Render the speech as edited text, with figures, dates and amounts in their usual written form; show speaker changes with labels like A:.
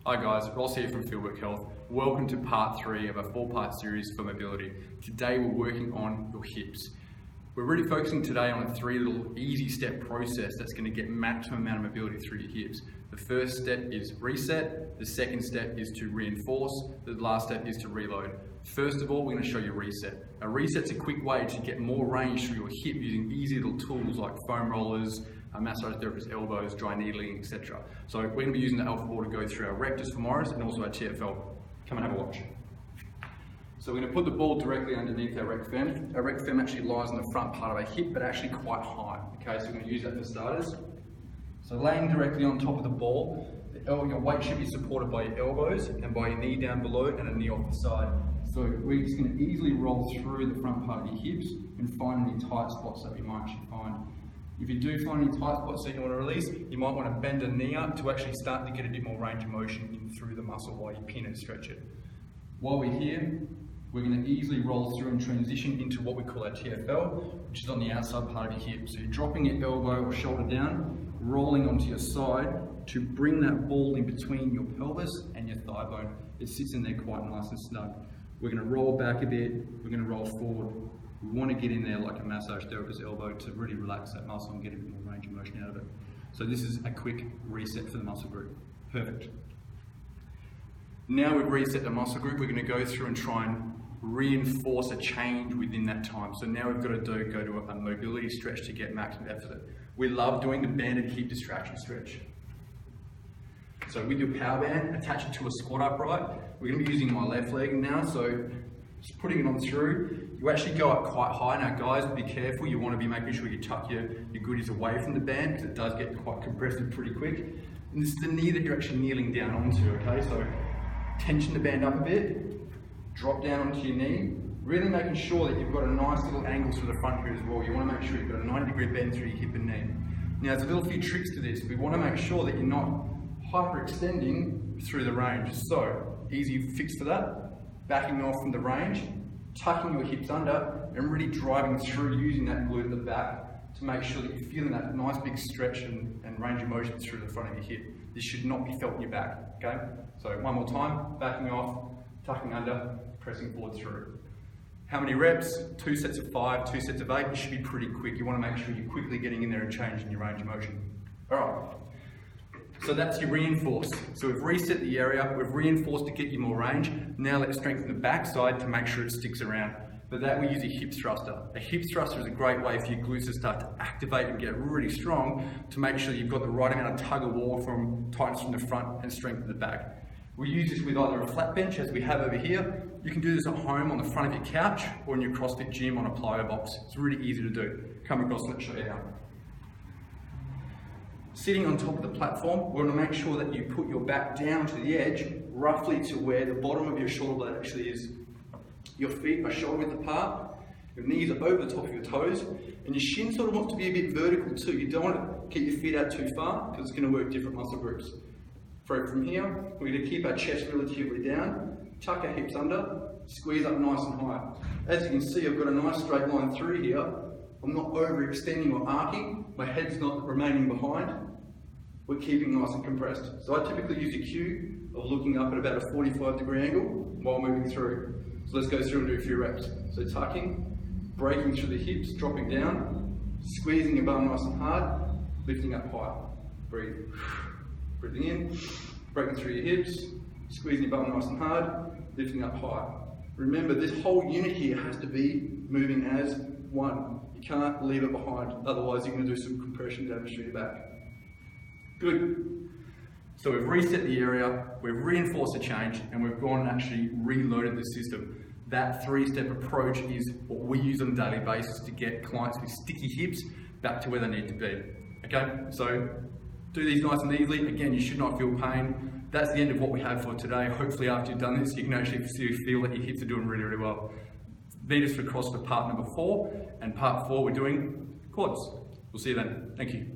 A: Hi guys, Ross here from Fieldwork Health. Welcome to part 3 of a 4-part series for mobility. Today we're working on your hips. We're really focusing today on a 3 little easy step process that's going to get maximum amount of mobility through your hips. The first step is reset, the second step is to reinforce, the last step is to reload. First of all, we're going to show you reset. A reset's a quick way to get more range through your hip using easy little tools like foam rollers, massage therapist elbows, dry needling, etc. So we're going to be using the alpha ball to go through our rectus femoris and also our TFL. Come and have a watch. So we're going to put the ball directly underneath our rec fem. Our rec fem actually lies on the front part of our hip, but actually quite high. Okay, so we're going to use that for starters. So laying directly on top of the ball, your weight should be supported by your elbows and by your knee down below and a knee off the side. So we're just going to easily roll through the front part of your hips and find any tight spots that we might actually find. If you do find any tight spots that you want to release, you might want to bend a knee up to actually start to get a bit more range of motion in through the muscle while you pin and stretch it. While we're here, we're going to easily roll through and transition into what we call our TFL, which is on the outside part of your hip. So you're dropping your elbow or shoulder down, rolling onto your side to bring that ball in between your pelvis and your thigh bone. It sits in there quite nice and snug. We're going to roll back a bit, we're going to roll forward. We want to get in there like a massage therapist elbow to really relax that muscle and get a bit more range of motion out of it. So this is a quick reset for the muscle group. Perfect. Now we've reset the muscle group, we're going to go through and try and reinforce a change within that time. So now we've got to go to a mobility stretch to get maximum effort. We love doing the banded hip distraction stretch. So with your power band, attach it to a squat upright. We're going to be using my left leg now, so just putting it on through. You actually go up quite high. Now guys, be careful, you want to be making sure you tuck your goodies away from the band because it does get quite compressive pretty quick. And this is the knee that you're actually kneeling down onto, okay? So tension the band up a bit, drop down onto your knee, really making sure that you've got a nice little angle through the front here as well. You want to make sure you've got a 90-degree bend through your hip and knee. Now there's a little few tricks to this. We want to make sure that you're not hyperextending through the range. So easy fix for that, backing off from the range, tucking your hips under and really driving through using that glute at the back to make sure that you're feeling that nice big stretch and range of motion through the front of your hip. This should not be felt in your back, okay? So one more time, backing off, tucking under, pressing forward through. How many reps? 2 sets of 5, 2 sets of 8. It should be pretty quick. You want to make sure you're quickly getting in there and changing your range of motion. All right. So that's your reinforce. So we've reset the area, we've reinforced to get you more range. Now let's strengthen the back side to make sure it sticks around. For that we use a hip thruster. A hip thruster is a great way for your glutes to start to activate and get really strong to make sure you've got the right amount of tug of war from tightness from the front and strength at the back. We use this with either a flat bench as we have over here. You can do this at home on the front of your couch or in your CrossFit gym on a plyo box. It's really easy to do. Come across and let's show you how. Sitting on top of the platform, we want to make sure that you put your back down to the edge, roughly to where the bottom of your shoulder blade actually is. Your feet are shoulder width apart, your knees are over the top of your toes, and your shin sort of wants to be a bit vertical too. You don't want to keep your feet out too far because it's going to work different muscle groups. From here, we're going to keep our chest relatively down, tuck our hips under, squeeze up nice and high. As you can see, I've got a nice straight line through here. I'm not overextending or arcing, my head's not remaining behind. We're keeping nice and compressed. So I typically use a cue of looking up at about a 45-degree angle while moving through. So let's go through and do a few reps. So tucking, breaking through the hips, dropping down, squeezing your bum nice and hard, lifting up high. Breathe. Breathing in, breaking through your hips, squeezing your bum nice and hard, lifting up high. Remember, this whole unit here has to be moving as one. You can't leave it behind, otherwise you're going to do some compression damage to your back. Good. So we've reset the area, we've reinforced the change, and we've gone and actually reloaded the system. That 3-step approach is what we use on a daily basis to get clients with sticky hips back to where they need to be. Okay, so do these nice and easily. Again, you should not feel pain. That's the end of what we have for today. Hopefully after you've done this, you can actually feel that your hips are doing really, really well. Meet us for CrossFit part number 4, and part 4 we're doing quads. We'll see you then. Thank you.